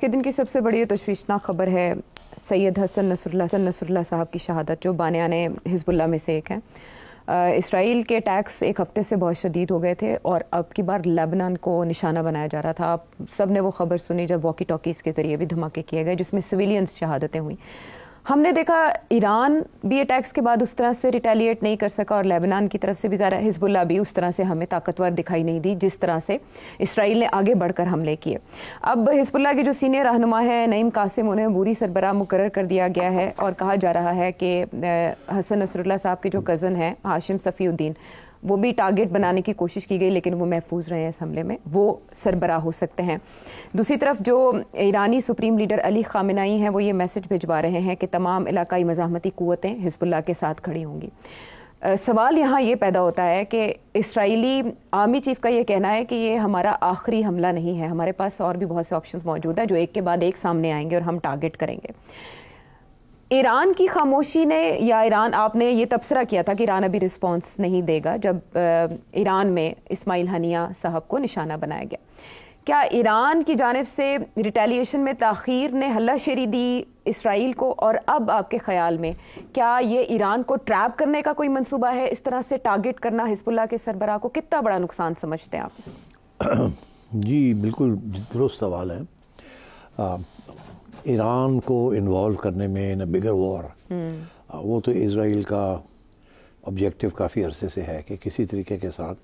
کے دن کی سب سے بڑی تشویشناک خبر ہے سید حسن نصراللہ صاحب کی شہادت، جو بانیان حزب اللہ میں سے ایک ہیں۔ اسرائیل کے اٹیکس ایک ہفتے سے بہت شدید ہو گئے تھے اور اب کی بار لیبنان کو نشانہ بنایا جا رہا تھا۔ آپ سب نے وہ خبر سنی جب واکی ٹاکیز کے ذریعے بھی دھماکے کیے گئے جس میں سویلینز شہادتیں ہوئیں۔ ہم نے دیکھا ایران بھی اٹیکس کے بعد اس طرح سے ریٹیلیٹ نہیں کر سکا اور لیبنان کی طرف سے بھی ظاہر حزب اللہ بھی اس طرح سے ہمیں طاقتور دکھائی نہیں دی جس طرح سے اسرائیل نے آگے بڑھ کر حملے کیے۔ اب حزب اللہ کے جو سینئر رہنما ہے نعیم قاسم، انہیں عبوری سربراہ مقرر کر دیا گیا ہے اور کہا جا رہا ہے کہ حسن نصراللہ صاحب کے جو کزن ہیں ہاشم صفی الدین، وہ بھی ٹارگٹ بنانے کی کوشش کی گئی لیکن وہ محفوظ رہے ہیں اس حملے میں، وہ سربراہ ہو سکتے ہیں۔ دوسری طرف جو ایرانی سپریم لیڈر علی خامنائی ہیں وہ یہ میسج بھجوا رہے ہیں کہ تمام علاقائی مزاحمتی قوتیں حزب اللہ کے ساتھ کھڑی ہوں گی۔ سوال یہاں یہ پیدا ہوتا ہے کہ اسرائیلی آرمی چیف کا یہ کہنا ہے کہ یہ ہمارا آخری حملہ نہیں ہے، ہمارے پاس اور بھی بہت سے آپشنز موجود ہیں جو ایک کے بعد ایک سامنے آئیں گے اور ہم ٹارگٹ کریں گے۔ ایران کی خاموشی نے یا ایران، آپ نے یہ تبصرہ کیا تھا کہ ایران ابھی رسپانس نہیں دے گا جب ایران میں اسماعیل ہنیہ صاحب کو نشانہ بنایا گیا۔ کیا ایران کی جانب سے ریٹیلیشن میں تاخیر نے ہلہ شیری دی اسرائیل کو، اور اب آپ کے خیال میں کیا یہ ایران کو ٹریپ کرنے کا کوئی منصوبہ ہے؟ اس طرح سے ٹارگٹ کرنا حزب اللہ کے سربراہ کو کتنا بڑا نقصان سمجھتے ہیں آپ اس کو؟ جی بالکل درست سوال ہے۔ ایران کو انوالو کرنے میں ان بگر وار، وہ تو اسرائیل کا آبجیکٹیو کافی عرصے سے ہے کہ کسی طریقے کے ساتھ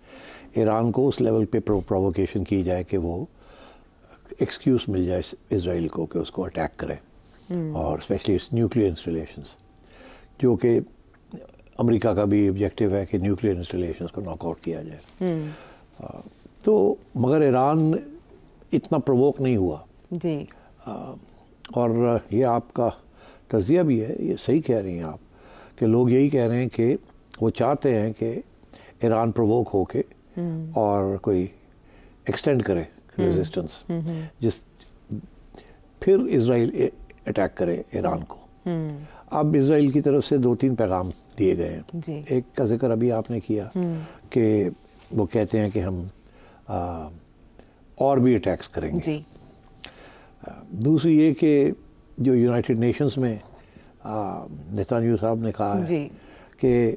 ایران کو اس لیول پہ پروووکیشن کی جائے کہ وہ ایکسکیوز مل جائے اسرائیل کو کہ اس کو اٹیک کرے، اور اسپیشلی نیوکلیئر انسٹالیشنز، جو کہ امریکہ کا بھی آبجیکٹیو ہے کہ نیوکلیئر انسٹالیشنز کو ناک آؤٹ کیا جائے۔ تو مگر ایران اتنا پرووک نہیں ہوا جی، اور یہ آپ کا تجزیہ بھی ہے، یہ صحیح کہہ رہی ہیں آپ کہ لوگ یہی کہہ رہے ہیں کہ وہ چاہتے ہیں کہ ایران پرووک ہو کے اور کوئی ایکسٹینڈ کرے ریزسٹنس، پھر اسرائیل اٹیک کرے ایران کو۔ اب اسرائیل کی طرف سے 2-3 پیغام دیے گئے ہیں۔ ایک کا ذکر ابھی آپ نے کیا کہ وہ کہتے ہیں کہ ہم اور بھی اٹیکس کریں گے۔ دوسری یہ کہ جو یونائٹڈ نیشنز میں نیتانیاہو صاحب نے کہا ہے کہ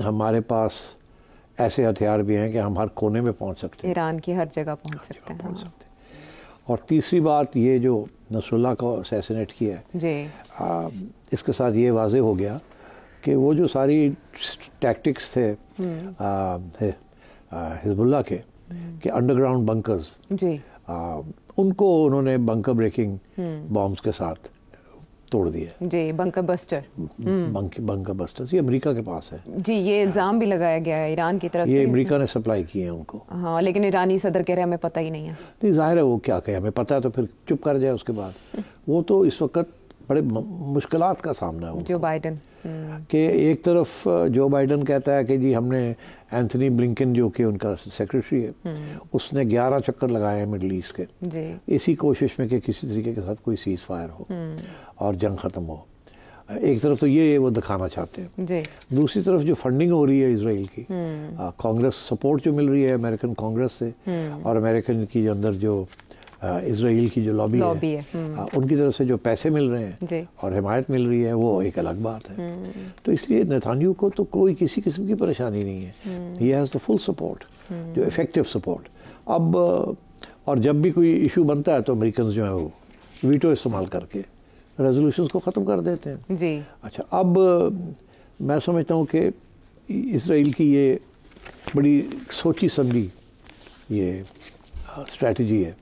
ہمارے پاس ایسے ہتھیار بھی ہیں کہ ہم ہر کونے میں پہنچ سکتے ہیں، ایران کی ہر جگہ پہنچ سکتے ہیں۔ اور تیسری بات یہ جو نصراللہ کو اسیسینیٹ کیا ہے، اس کے ساتھ یہ واضح ہو گیا کہ وہ جو ساری ٹیکٹکس تھے حزب اللہ کے کہ انڈر گراؤنڈ بنکرز، ان کو انہوں نے بنکر بریکنگ بامز کے ساتھ توڑ دیا۔ جی، بنکر بسٹر، بنکر بسٹرز یہ امریکہ کے پاس ہے۔ جی، یہ الزام بھی لگایا گیا ہے ایران کی طرف سے، یہ امریکہ نے سپلائی کیے ہیں ان کو۔ ہاں، لیکن ایرانی صدر کہہ رہے ہیں ہمیں پتہ ہی نہیں ہے۔ نہیں، ظاہر ہے وہ کیا کہے، ہمیں پتہ ہے تو پھر چپ کر جائے اس کے بعد۔ وہ تو اس وقت بڑے مشکلات کا سامنا ہے جو بائیڈن کہ ایک طرف جو بائیڈن کہتا ہے کہ جی ہم نے اینتھنی بلنکن جو کہ ان کا سیکریٹری ہے، اس نے 11 چکر لگائے ہیں مڈل ایسٹ کے، اسی کوشش میں کہ کسی طریقے کے ساتھ کوئی سیز فائر ہو اور جنگ ختم ہو۔ ایک طرف تو یہ وہ دکھانا چاہتے ہیں، دوسری طرف جو فنڈنگ ہو رہی ہے اسرائیل کی، کانگریس سپورٹ جو مل رہی ہے امریکن کانگریس سے، اور امریکن کی جو اندر جو اسرائیل کی جو لابی ہے ان کی طرف سے جو پیسے مل رہے ہیں اور حمایت مل رہی ہے، وہ ایک الگ بات ہے۔ تو اس لیے نیتانیاہو کو تو کوئی کسی قسم کی پریشانی نہیں ہے، he has the full support, جو افیکٹو سپورٹ۔ اب اور جب بھی کوئی ایشو بنتا ہے تو امریکنز جو ہیں وہ ویٹو استعمال کر کے ریزولوشنز کو ختم کر دیتے ہیں۔ اچھا، اب میں سمجھتا ہوں کہ اسرائیل کی یہ بڑی سوچی سمجھی یہ اسٹریٹجی ہے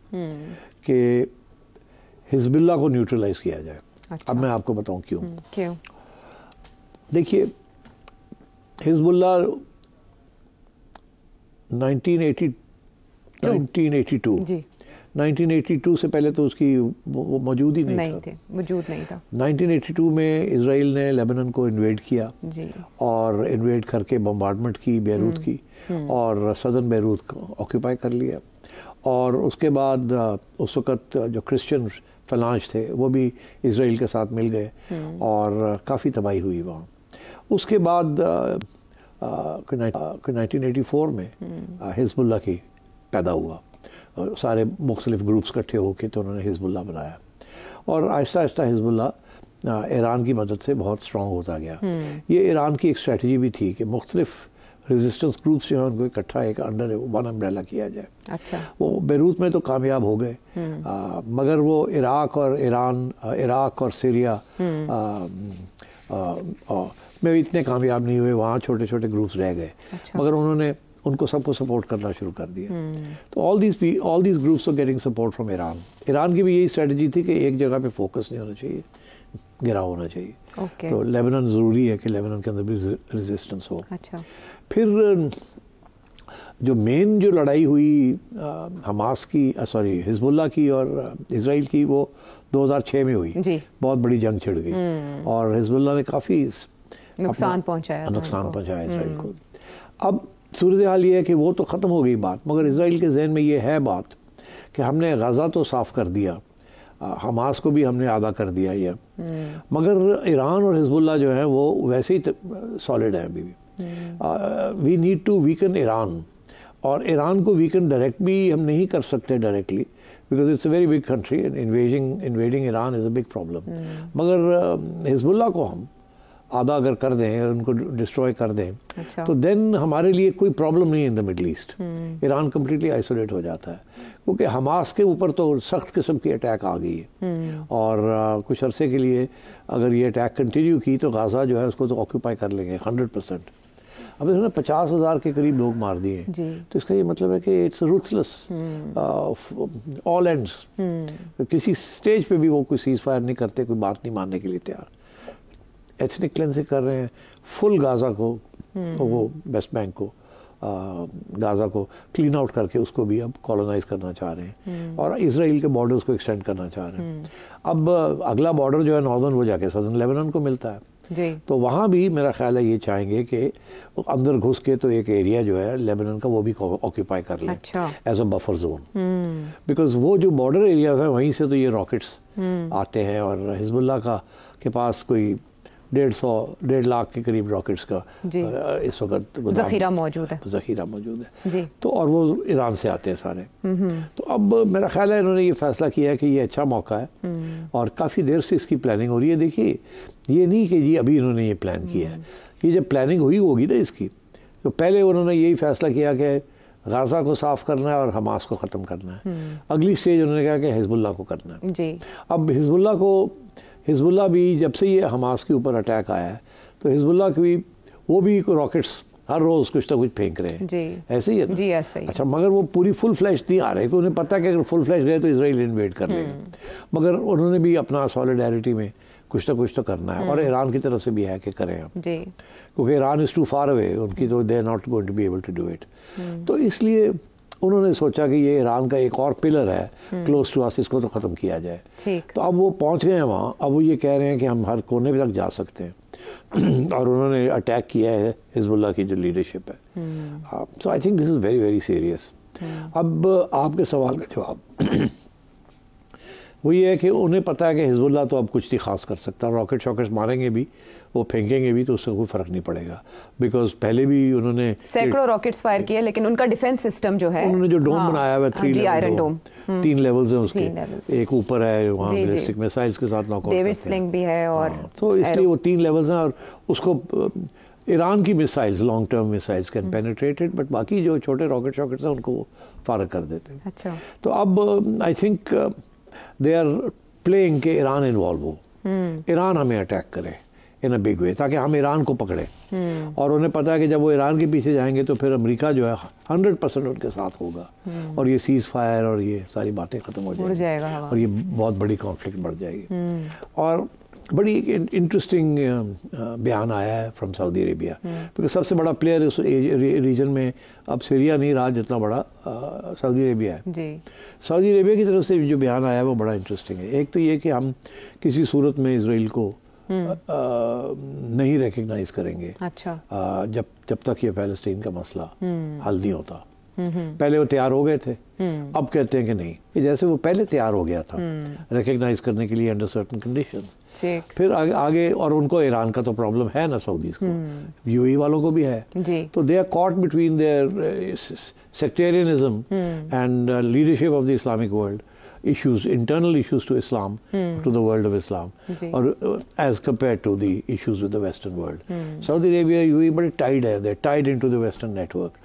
کہ حزب اللہ کو نیوٹرلائز کیا جائے۔ اب میں آپ کو بتاؤں کیوں۔ دیکھیے، حزب اللہ 1982 سے پہلے تو اس کی وہ موجود ہی نہیں تھا۔ 1982 میں اسرائیل نے لیبنان کو انویڈ کیا اور انویڈ کر کے بمبارڈمنٹ کی بیروت کی، اور صدرن بیروت کو آکوپائی کر لیا، اور اس کے بعد اس وقت جو کرسچن فلانج تھے وہ بھی اسرائیل کے ساتھ مل گئے اور کافی تباہی ہوئی وہاں۔ اس کے بعد 1984 میں حزب اللہ کی پیدا ہوا، سارے مختلف گروپس اکٹھے ہو کے تو انہوں نے حزب اللہ بنایا، اور آہستہ آہستہ حزب اللہ ایران کی مدد سے بہت اسٹرانگ ہوتا گیا۔ یہ ایران کی ایک اسٹریٹجی بھی تھی کہ مختلف ریزسٹنس گروپس جو ہیں ان کو اکٹھا ایک انڈر ون امبریلا کیا جائے۔ اچھا، وہ بیروت میں تو کامیاب ہو گئے، مگر وہ عراق اور ایران، عراق اور سیریا میں اتنے کامیاب نہیں ہوئے، وہاں چھوٹے چھوٹے گروپس رہ گئے، مگر انہوں نے ان کو سب کو سپورٹ کرنا شروع کر دیا۔ تو all these groups are getting support from Iran. Iran کی بھی یہی اسٹریٹجی تھی کہ ایک جگہ پہ فوکس نہیں ہونا چاہیے، گھرا ہونا چاہیے۔ تو لیبنان ضروری ہے کہ لیبنان کے اندر بھی ریزسٹنس ہو۔ پھر جو مین جو لڑائی ہوئی حماس کی، سوری حزب اللہ کی اور اسرائیل کی، وہ 2006 میں ہوئی، بہت بڑی جنگ چھڑ گئی، اور حزب اللہ نے کافی نقصان پہنچایا اسرائیل کو۔ اب صورتحال یہ ہے کہ وہ تو ختم ہو گئی بات، مگر اسرائیل کے ذہن میں یہ ہے بات کہ ہم نے غزہ تو صاف کر دیا، حماس کو بھی ہم نے آدھا کر دیا یہ، مگر ایران اور حزب اللہ جو ہے وہ ویسے ہی سالڈ ہے ابھی بھی۔ وی نیڈ ٹو ویکن ایران، اور ایران کو ویکن ڈائریکٹ بھی ہم نہیں کر سکتے directly, because it's a very big country, invading Iran is a big problem, مگر حزب اللہ کو ہم آدھا اگر کر دیں اور ان کو ڈسٹروائے کر دیں تو دین ہمارے لیے کوئی پرابلم نہیں ہے in the Middle East. Iran completely isolate ہو جاتا ہے، کیونکہ حماس کے اوپر تو سخت قسم کی اٹیک آ گئی ہے، اور کچھ عرصے کے لیے اگر یہ اٹیک کنٹینیو کی تو غزہ جو ہے اس کو تو آکوپائی کر لیں گے 100%۔ اب اس نے 50,000 کے قریب لوگ مار دیے ہیں، تو اس کا یہ مطلب ہے کہ اٹس روتھلیس آل اینڈس، کسی سٹیج پہ بھی وہ کوئی سیز فائر نہیں کرتے، کوئی بات نہیں ماننے کے لیے تیار، ایتھنک کلینزنگ کر رہے ہیں فل غازہ کو، وہ ویسٹ بینک کو، غازہ کو کلین آؤٹ کر کے اس کو بھی اب کالونائز کرنا چاہ رہے ہیں، اور اسرائیل کے بارڈرز کو ایکسٹینڈ کرنا چاہ رہے ہیں۔ اب اگلا بارڈر جو ہے ناردرن وہ جا کے سدرن لیبنان کو ملتا ہے، تو وہاں بھی میرا خیال ہے یہ چاہیں گے کہ اندر گھس کے تو ایک ایریا جو ہے لیبنان کا وہ بھی آکیوپائی کر لیں as a buffer zone, because وہ جو بارڈر ایریاز ہیں وہیں سے تو یہ راکٹس آتے ہیں، اور حزب اللہ کے پاس کوئی 1.5 لاکھ کے قریب راکٹس کا اس وقت ذخیرہ موجود ہے، تو اور وہ ایران سے آتے ہیں سارے۔ تو اب میرا خیال ہے انہوں نے یہ فیصلہ کیا ہے کہ یہ اچھا موقع ہے، اور کافی دیر سے اس کی پلاننگ ہو رہی ہے۔ دیکھیے یہ نہیں کہ جی ابھی انہوں نے یہ پلان کیا ہے، یہ جب پلاننگ ہوئی ہوگی نا اس کی، تو پہلے انہوں نے یہی فیصلہ کیا کہ غزہ کو صاف کرنا ہے اور حماس کو ختم کرنا ہے، اگلی سٹیج انہوں نے کہا کہ حزب اللہ کو کرنا ہے۔ اب حزب اللہ بھی جب سے یہ حماس کے اوپر اٹیک آیا ہے تو حزب اللہ کی وہ بھی راکٹس ہر روز کچھ نہ کچھ پھینک رہے ہیں، ایسے ہی ہے نا؟ اچھا، مگر وہ پوری فل فلیش نہیں آ رہے، تو انہیں پتہ کہ اگر فل فلیش گئے تو اسرائیل انویڈ کر لے گا، مگر انہوں نے بھی اپنا سالیڈیرٹی میں کچھ نہ کچھ تو کرنا ہے، اور ایران کی طرف سے بھی ہے کہ کریں ہم، کیونکہ Iran is too far away, ان کی تو they are not going to be able to do it. تو اس لیے انہوں نے سوچا کہ یہ ایران کا ایک اور پلر ہے کلوز ٹو اس، اس کو تو ختم کیا جائے۔ تو اب وہ پہنچ گئے ہیں وہاں، اب وہ یہ کہہ رہے ہیں کہ ہم ہر کونے پہ تک جا سکتے ہیں، اور انہوں نے اٹیک کیا ہے حزب اللہ کی جو لیڈرشپ ہے۔ So I think this is very very serious. اب آپ کے سوال کا جواب وہ یہ ہے کہ انہیں پتہ ہے کہ حزب اللہ تو اب کچھ نہیں خاص کر سکتا، راکٹ شاکٹ ماریں گے بھی، وہ پھینکیں گے بھی تو اس سے کوئی فرق نہیں پڑے گا، بیکاز پہلے بھی انہوں نے سینکڑوں راکٹس فائر کیے، لیکن ان کا ڈیفنس سسٹم جو ہے، انہوں نے جو ڈوم بنایا ہوا ہے 3 لیولز ہیں اس کے، ایک اوپر ہے وہاں بیلسٹک میسائلز کے ساتھ ناک آؤٹ، ڈیوڈ سلنگ بھی ہے، اور تو اس لیے وہ 3 لیولز ہیں، اور اس کو ایران کی میسائلز لانگ ٹرم میسائلز کین پینیٹریٹڈ، بٹ باقی جو چھوٹے راکٹ شاکٹس ہیں ان کو فارغ کر دیتے ہیں۔ اچھا، تو اب I think they are playing کہ ایران انوالو ہو، ایران ہمیں اٹیک کرے ان اے بگ وے، تاکہ ہم ایران کو پکڑیں، اور انہیں پتا ہے کہ جب وہ ایران کے پیچھے جائیں گے تو پھر امریکہ جو ہے 100% ان کے ساتھ ہوگا، اور یہ سیز فائر اور یہ ساری باتیں ختم ہو جائیں گی، اور یہ بہت بڑی کانفلکٹ بڑھ جائے گی۔ اور بڑی ایک انٹرسٹنگ بیان آیا ہے فرام سعودی عربیہ، کیونکہ سب سے بڑا پلیئر اس ریجن میں اب سیریا نہیں رہا جتنا بڑا سعودی عربیہ ہے۔ سعودی عربیہ کی طرف سے جو بیان آیا ہے وہ بڑا انٹرسٹنگ ہے۔ ایک تو یہ کہ ہم کسی صورت میں اسرائیل کو نہیں ریکگنائز کریں گے جب تک یہ فلسطین کا مسئلہ حل نہیں ہوتا، پہلے وہ تیار ہو گئے تھے, اب کہتے ہیں کہ نہیں, کہ جیسے وہ پہلے تیار ہو گیا تھا ریکگنائز کرنے کے لیے انڈر سرٹن کنڈیشنز. پھر آگے اور ان کو ایران کا تو پرابلم ہے نا سعودیز کو, یو اے والوں کو بھی ہے, تو they are caught between their sectarianism and leadership of the Islamic world issues, internal issues to Islam, to the world of Islam, or as compared to the issues with the Western world. Saudi Arabia, UAE, but tied hai, they're tied into the Western network,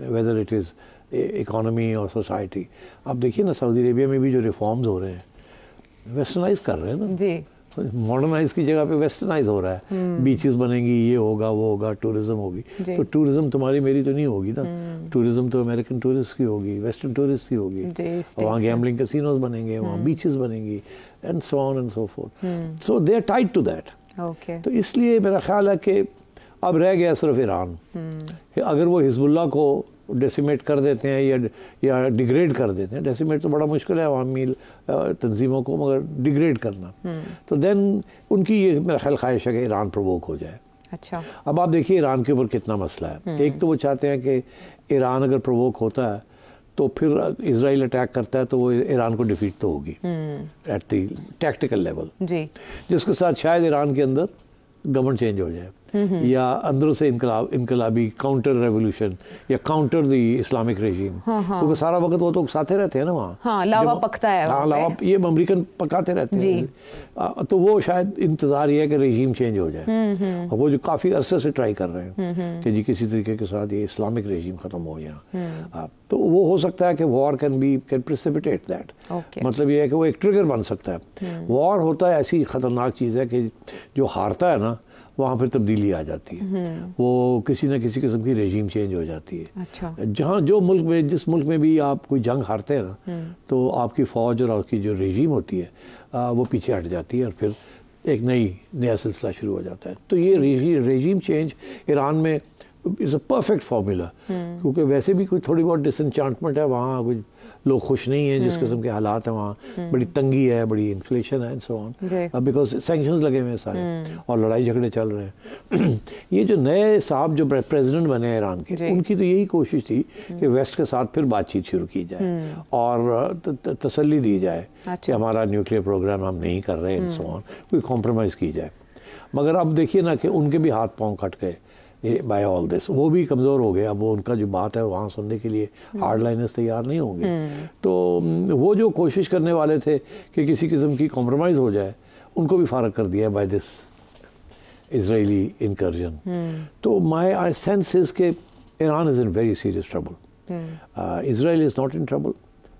whether it is economy or society. اب دیکھیے نا سعودی عربیہ میں بھی جو reforms ہو رہے ہیں, westernised کر رہے ہیں نا جی, ماڈرنائز کی جگہ پہ ویسٹرنائز ہو رہا ہے, بیچز بنیں گی, یہ ہوگا وہ ہوگا, ٹورزم ہوگی. تو ٹورزم تمہاری میری تو نہیں ہوگی نا, ٹورزم تو امریکن ٹورسٹ کی ہوگی, ویسٹرن ٹورسٹ کی ہوگی, وہاں گیمبلنگ کسینوز بنیں گے, وہاں بیچز بنیں گی, and so on and so forth. So they are tied to that. تو اس لیے میرا خیال ہے کہ اب رہ گیا صرف ایران. اگر وہ حزب اللہ کو ڈیسیمیٹ کر دیتے ہیں یا ڈیگریڈ کر دیتے ہیں, ڈیسیمیٹ تو بڑا مشکل ہے عوامی تنظیموں کو, مگر ڈیگریڈ کرنا, تو دین ان کی یہ میرا خیال خواہش ہے کہ ایران پرووک ہو جائے. اچھا, اب آپ دیکھیے ایران کے اوپر کتنا مسئلہ ہے. ایک تو وہ چاہتے ہیں کہ ایران اگر پرووک ہوتا ہے تو پھر اسرائیل اٹیک کرتا ہے تو وہ ایران کو ڈیفیٹ تو ہوگی ایٹ دی ٹیکٹیکل لیول, جس کے ساتھ شاید ایران کے اندر گورنمنٹ چینج ہو جائے, یا اندر سے انقلابی کاؤنٹر ریولوشن یا کاؤنٹر دی اسلامک رجیم, کیونکہ سارا وقت وہ تو ساتھ رہتے ہیں نا وہاں, لاوا پکتا ہے, لاوا یہ امریکن پکاتے رہتے ہیں, تو وہ شاید انتظار یہ ہے کہ رجیم چینج ہو جائے. وہ جو کافی عرصے سے ٹرائی کر رہے ہیں کہ جی کسی طریقے کے ساتھ یہ اسلامک رجیم ختم ہو یہاں, تو وہ ہو سکتا ہے کہ وار کین پریسیپیٹیٹ دیٹ. مطلب یہ ہے کہ وہ ایک ٹریگر بن سکتا ہے. وار ہوتا ہے ایسی خطرناک چیز ہے کہ جو ہارتا ہے نا وہاں پھر تبدیلی آ جاتی ہے, وہ کسی نہ کسی قسم کی رجیم چینج ہو جاتی ہے. جہاں جو ملک میں جس ملک میں بھی آپ کوئی جنگ ہارتے ہیں نا تو آپ کی فوج اور آپ کی جو رجیم ہوتی ہے وہ پیچھے ہٹ جاتی ہے اور پھر ایک نیا سلسلہ شروع ہو جاتا ہے. تو یہ رجیم چینج ایران میں از اے پرفیکٹ فارمولا, کیونکہ ویسے بھی کوئی تھوڑی بہت ڈس انچانٹمنٹ ہے وہاں, کچھ لوگ خوش نہیں ہیں جس قسم کے حالات ہیں وہاں, بڑی تنگی ہے, بڑی انفلیشن ہے, and so on, because sanctions لگے ہوئے ہیں سارے اور لڑائی جھگڑے چل رہے ہیں. یہ جو نئے صاحب جو پریزیڈنٹ بنے ہیں ایران کے, ان کی تو یہی کوشش تھی کہ ویسٹ کے ساتھ پھر بات چیت شروع کی جائے اور تسلی دی جائے کہ ہمارا نیوکلیئر پروگرام ہم نہیں کر رہے, اینڈ سو آن, کوئی کمپرومائز کی جائے. مگر اب دیکھیے نا کہ ان کے بھی ہاتھ پاؤں کٹ گئے بائی آل دس, وہ بھی کمزور ہو گئے. اب وہ ان کا جو بات ہے وہاں سننے کے لیے ہارڈ لائنرز تیار نہیں ہوں گے. تو وہ جو کوشش کرنے والے تھے کہ کسی قسم کی کمپرومائز ہو جائے, ان کو بھی فارغ کر دیا بائی دس اسرائیلی انکرجن. تو مائی سینس از کہ Iran is in very serious trouble. Israel is not in trouble,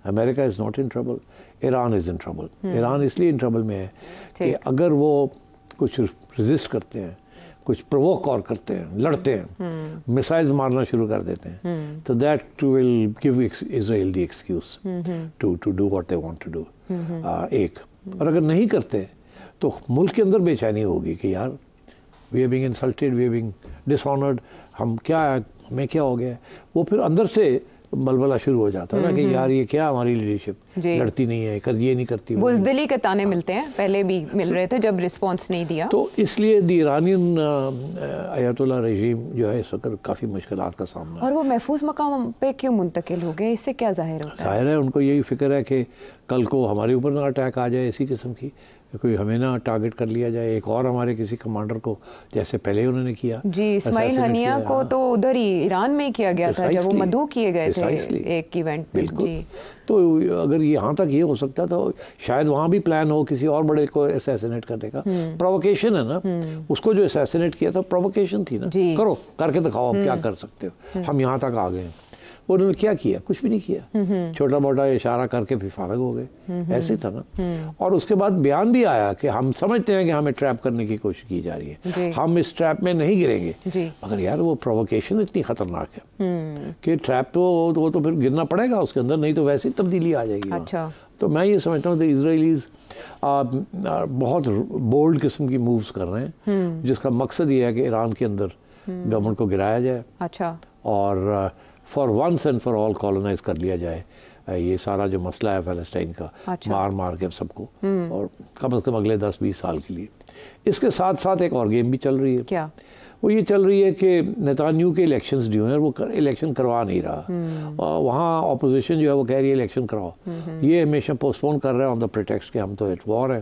America is not in trouble, Iran is in trouble. Iran اس لیے ان ٹربل میں ہے کہ اگر وہ کچھ ریزسٹ کرتے ہیں, کچھ پرووک اور کرتے ہیں, لڑتے ہیں, میسائلز مارنا شروع کر دیتے ہیں, تو that will give Israel the excuse to do what they want to do. ایک, اور اگر نہیں کرتے تو ملک کے اندر بے چینی ہوگی کہ یار we are being insulted, we are being dishonoured, ہم کیا ہمیں کیا ہو گیا. وہ پھر اندر سے بلبلہ شروع ہو جاتا ہے نا کہ یار یہ کیا ہماری لیڈرشپ لڑتی نہیں ہے, یہ نہیں کرتی. بزدلی کے تانے ملتے ہیں, پہلے بھی مل رہے تھے جب رسپانس نہیں دیا. تو اس لیے دی ایرانین آیت اللہ رجیم جو ہے اس وقت کافی مشکلات کا سامنا ہے. اور وہ محفوظ مقام پہ کیوں منتقل ہو گئے, اس سے کیا ظاہر ہوتا ہے؟ ظاہر ہے ان کو یہی فکر ہے کہ کل کو ہمارے اوپر نہ اٹیک آ جائے, اسی قسم کی کوئی ہمیں نہ ٹارگٹ کر لیا جائے, ایک اور ہمارے کسی کمانڈر کو, جیسے پہلے انہوں نے کیا. جی, اسماعیل ہنیہ کو تو ادھر ہی ایران میں کیا گیا تھا جب وہ مدعو کیے گئے تھے ایک ایونٹ میں. بالکل. تو اگر یہاں تک یہ ہو سکتا تو شاید وہاں بھی پلان ہو کسی اور بڑے کو اسیسینیٹ کرنے کا. پرووکیشن ہے نا, اس کو جو اسیسینیٹ کیا تھا پرووکیشن تھی نا, کرو کر کے دکھاؤ آپ کیا کر سکتے ہو, ہم یہاں تک آ گئے ہیں. انہوں نے کیا کیا, کچھ بھی نہیں کیا, چھوٹا موٹا اشارہ کر کے پھر فارغ ہو گئے, ایسے تھا نا. اور اس کے بعد بیان بھی آیا کہ ہم سمجھتے ہیں کہ ہمیں ٹریپ کرنے کی کوشش کی جا رہی ہے, ہم اس ٹریپ میں نہیں گریں گے. مگر یار وہ پرووکیشن اتنی خطرناک ہے کہ ٹریپ تو وہ تو پھر گرنا پڑے گا اس کے اندر, نہیں تو ویسے ہی تبدیلی آ جائے گی. تو میں یہ سمجھتا ہوں کہ اسرائیلیز بہت بولڈ قسم کی مووز کر رہے ہیں, جس کا مقصد یہ ہے کہ ایران کے اندر گورنمنٹ کو گرایا جائے اور for once and for all colonise کر لیا جائے یہ سارا جو مسئلہ ہے فلسطین کا, مار کے سب کو, اور کم از کم اگلے 10-20 سال کے لیے. اس کے ساتھ ساتھ ایک اور گیم بھی چل رہی ہے. کیا وہ یہ چل رہی ہے کہ نیتانیاہو کے الیکشنز جو ہیں وہ الیکشن کروا نہیں رہا. وہاں اپوزیشن جو ہے وہ کہہ رہی ہے الیکشن کراؤ. یہ ہمیشہ پوسٹ پون کر رہے ہیں آن دا پریٹیکسٹ کہ ہم تو ایٹ وار ہیں,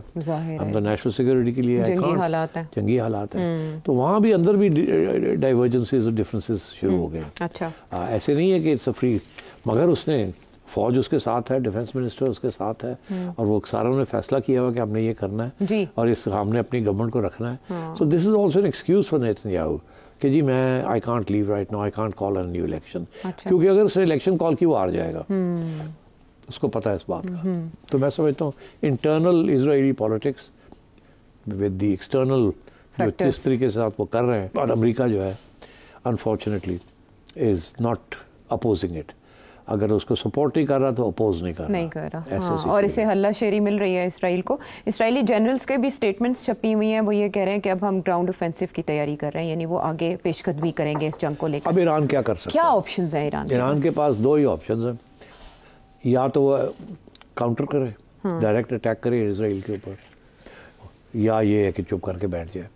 ہم تو نیشنل سیکورٹی کے لیے جنگی حالات ہیں. تو وہاں بھی اندر بھی ڈائیورجنسز اور ڈفرینسز شروع ہو گئے. اچھا, ایسے نہیں ہے کہ اٹس اے فری, مگر اس نے فوج اس کے ساتھ ہے, ڈیفنس منسٹر اس کے ساتھ ہے, اور وہ ساروں نے فیصلہ کیا ہوا کہ ہم نے یہ کرنا ہے اور اس ہم نے اپنی گورنمنٹ کو رکھنا ہے. So this is also an excuse for Netanyahu کہ جی میں I can't leave right now, I can't call an new election, کیونکہ اگر اس نے الیکشن کال کی وہ ہار جائے گا, اس کو پتہ ہے اس بات کا. تو میں سمجھتا ہوں internal Israeli politics with the external جو جس طریقے سے وہ کر رہے ہیں, اور امریکہ جو ہے unfortunately is not opposing it. اگر اس کو سپورٹ نہیں کر رہا تو اپوز نہیں کر رہا. اور اسے ہلہ شیری مل رہی ہے اسرائیل کو. اسرائیلی جنرلز کے بھی سٹیٹمنٹس چھپی ہوئی ہیں, وہ یہ کہہ رہے ہیں کہ اب ہم گراؤنڈ اوفینسو کی تیاری کر رہے ہیں, یعنی وہ آگے پیش قدمی کریں گے اس جنگ کو لے کر. اب ایران کیا کر سکتا ہے؟ کیا آپشنز ہیں ایران کے پاس؟ دو ہی آپشنز ہیں, یا تو وہ کاؤنٹر کرے, ڈائریکٹ اٹیک کرے اسرائیل کے اوپر, یا یہ ہے کہ چپ کر کے بیٹھ جائے.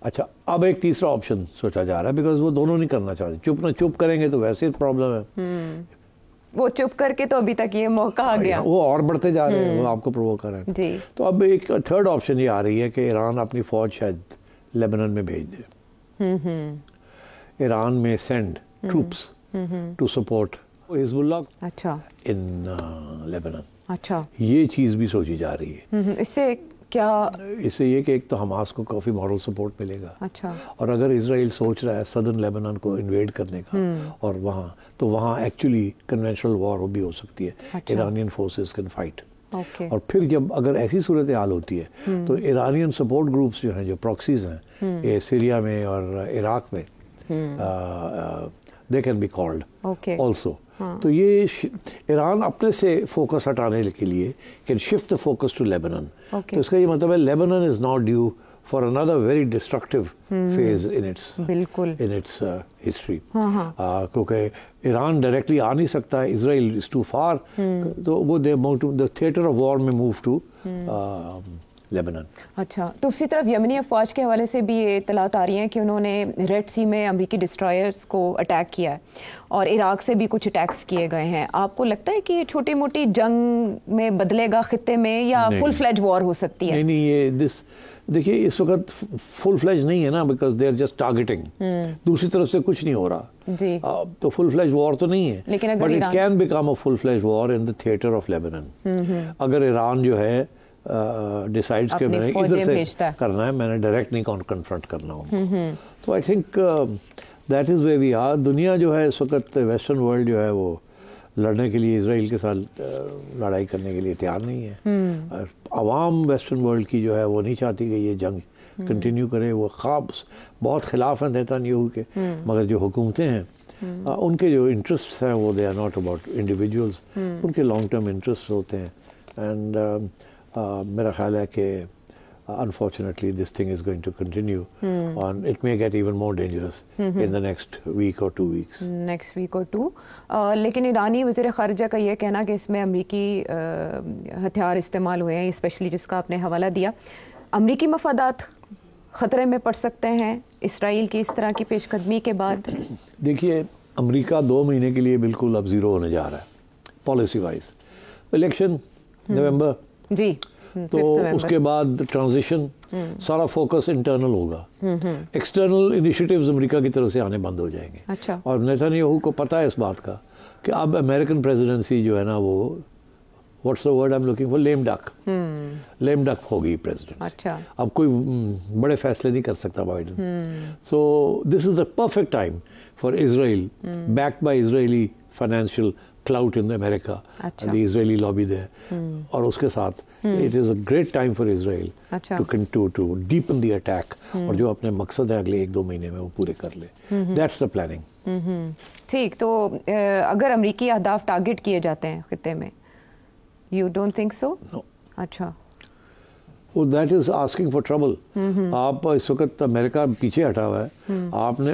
اچھا, اب ایک تیسرا آپشن سوچا جا رہا ہے, بیکاز وہ دونوں نہیں کرنا چاہتے. چپ کریں گے تو ویسے پرابلم ہے, وہ چپ کر کے تو ابھی تک یہ موقع آ گیا, وہ اور بڑھتے جا رہے ہیں, وہ آپ کو پرووک کر رہے ہیں جی. تو اب ایک تھرڈ آپشن یہ آ رہی ہے کہ ایران اپنی فوج شاید لیبنان میں بھیج دے. ایران میں سینڈ ٹروپس ٹو سپورٹ حزب اللہ ان لیبنان. اچھا, یہ چیز بھی سوچی جا رہی ہے. اس سے کیا؟ اس سے یہ کہ ایک تو حماس کو کافی مارل سپورٹ ملے گا. اچھا, اور اگر اسرائیل سوچ رہا ہے صدرن لیبنان کو انویڈ کرنے کا اور وہاں, تو وہاں ایکچولی کنونشنل وار بھی ہو سکتی ہے. Iranian forces can fight. اور پھر جب اگر ایسی صورتحال ہوتی ہے تو ایرانین سپورٹ گروپس جو ہیں, جو پراکسیز ہیں یہ سیریا میں اور عراق میں, they can be called also. تو یہ ایران اپنے سے فوکس ہٹانے کے لیے can shift the focus to Lebanon. تو اس کا یہ مطلب ہے Lebanon is now due for another very destructive phase in its history. کیونکہ ایران ڈائریکٹلی آ نہیں سکتا ہے, Israel is too far, تو وہ the theater of war may move to Lebanon. اچھا, تو اسی طرف یمنی افواج کے حوالے سے بھی یہ اطلاعات آ رہی ہیں کہ انہوں نے ریڈ سی میں امریکی ڈسٹرائرز کو اٹیک کیا ہے, اور عراق سے بھی کچھ اٹیکس کیے گئے ہیں. آپ کو لگتا ہے کہ یہ چھوٹی موٹی جنگ میں بدلے گا خطے میں, یا فل فلیج وار ہو سکتی ہے؟ نہیں, یہ دیکھیے اس وقت فل فلیج نہیں ہے نا, because they are just targeting. دوسری طرف سے کچھ نہیں ہو رہا جی, تو فل فلیج وار تو نہیں ہے, لیکن but it can become a full fledged war in the theatre of Lebanon. اگر ایران جو ہے ڈیسائڈس کہ میں نے ادھر سے کرنا ہے, میں نے ڈائریکٹ نہیں کنفرنٹ کرنا ہوں. تو I think that is way we are. دنیا جو ہے اس وقت ویسٹرن ورلڈ جو ہے وہ لڑنے کے لیے اسرائیل کے ساتھ لڑائی کرنے کے لیے تیار نہیں ہے. عوام ویسٹرن ورلڈ کی جو ہے وہ نہیں چاہتی کہ یہ جنگ کنٹینیو کرے. وہ خواب بہت خلاف ہیں نیتانیاہو کے, مگر جو حکومتیں ہیں ان کے جو انٹرسٹس ہیں وہ they are not about individuals, ان کے لانگ ٹرم انٹرسٹ ہوتے ہیں. اینڈ میرا خیال ہے کہ unfortunately this thing is going to continue and it may get even more dangerous in the next week or 2 weeks. Next week or 2. لیکن ایرانی وزیر خارجہ کا یہ کہنا کہ اس میں امریکی ہتھیار استعمال ہوئے ہیں, اسپیشلی جس کا آپ نے حوالہ دیا. امریکی مفادات خطرے میں پڑ سکتے ہیں اسرائیل کی اس طرح کی پیش قدمی کے بعد؟ دیکھیے, امریکہ 2 مہینے کے لیے بالکل اب زیرو ہونے جا رہا ہے پالیسی وائز. الیکشن نومبر جی, تو اس کے بعد ٹرانزیشن, سارا فوکس انٹرنل ہوگا. ایکسٹرنل انیشیٹیوز امریکہ کی طرف سے آنے بند ہو جائیں گے. اور نیتانیاہو کو پتہ ہے اس بات کا کہ اب امریکن پریزیڈنسی جو ہے نا وہ what's the word I am looking for, lame duck ہوگی پریزیڈنٹ. اب کوئی بڑے فیصلے نہیں کر سکتا Biden. So this is the perfect time for Israel, backed by Israeli financial clout in America, the Israeli lobby there, اور اس کے ساتھ it is a great time for Israel to deepen the attack, اور جو اپنے مقصد ہیں اگلے 1-2 مہینے میں وہ پورے کر لے. That's the planning. ٹھیک, تو اگر امریکی اہداف ٹارگٹ کیے جاتے ہیں خطے میں, you don't think so? No. اچھا, that is asking for trouble. آپ اس وقت امریکہ پیچھے ہٹا ہوا ہے, آپ نے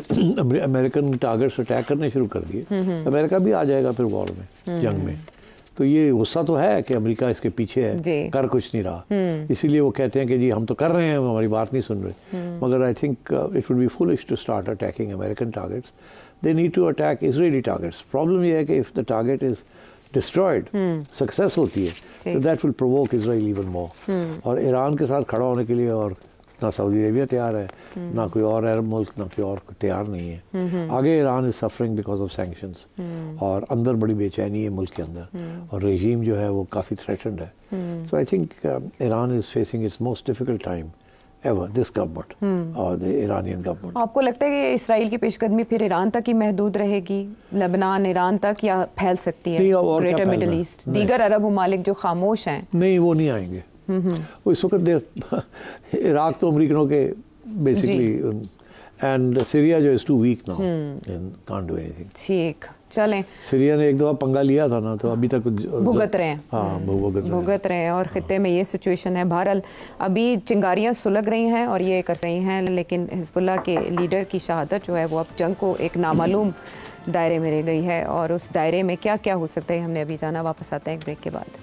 امریکن ٹارگٹس اٹیک کرنے شروع کر دیے, امریکہ بھی آ جائے گا پھر وار میں, جنگ میں. تو یہ غصہ تو ہے کہ امریکہ اس کے پیچھے ہے, کر کچھ نہیں رہا, اسی لیے وہ کہتے ہیں کہ جی ہم تو کر رہے ہیں, ہماری بات نہیں سن رہے. مگر I think it would be foolish to start attacking American targets. They need to attack Israeli targets. Problem یہ ہے کہ if the target is destroyed, success ہوتی ہے, تو that will provoke Israel even more. اور ایران کے ساتھ کھڑا ہونے کے لیے اور نہ سعودی عربیہ تیار ہے, نہ کوئی اور عرب ملک, نہ کوئی اور تیار نہیں ہے. آگے Iran is suffering because of sanctions, اور اندر بڑی بے چینی ہے ملک کے اندر, اور رژیم جو ہے وہ کافی تھریٹنڈ ہے. So I think Iran is facing its most difficult time ever, this government اور the Iranian government. آپ کو لگتا ہے کہ اسرائیل کی پیش قدمی پھر ایران تک ہی محدود رہے گی, لبنان, ایران تک, یا پھیل سکتی ہے گریٹر مڈل ایسٹ, دیگر عرب ممالک جو خاموش ہیں؟ نہیں, وہ نہیں آئیں گے. وہ اس وقت عراق تو امریکنوں کے بیسکلی, اینڈ سیریا جو is too weak now and can't do اینی تھنگ. ٹھیک, چلیں. سیریا نے ایک دفعہ پنگا لیا تھا نا, تو ابھی تک بھگت رہے ہیں. ہاں, بھگت رہے ہیں, اور خطے میں یہ سچویشن ہے. بہرحال ابھی چنگاریاں سلگ رہی ہیں اور یہ کر رہی ہیں, لیکن حزب اللہ کے لیڈر کی شہادت جو ہے وہ اب جنگ کو ایک نامعلوم دائرے میں رہ گئی ہے, اور اس دائرے میں کیا کیا ہو سکتا ہے ہم نے ابھی جانا. واپس آتے ہیں ایک بریک کے بعد.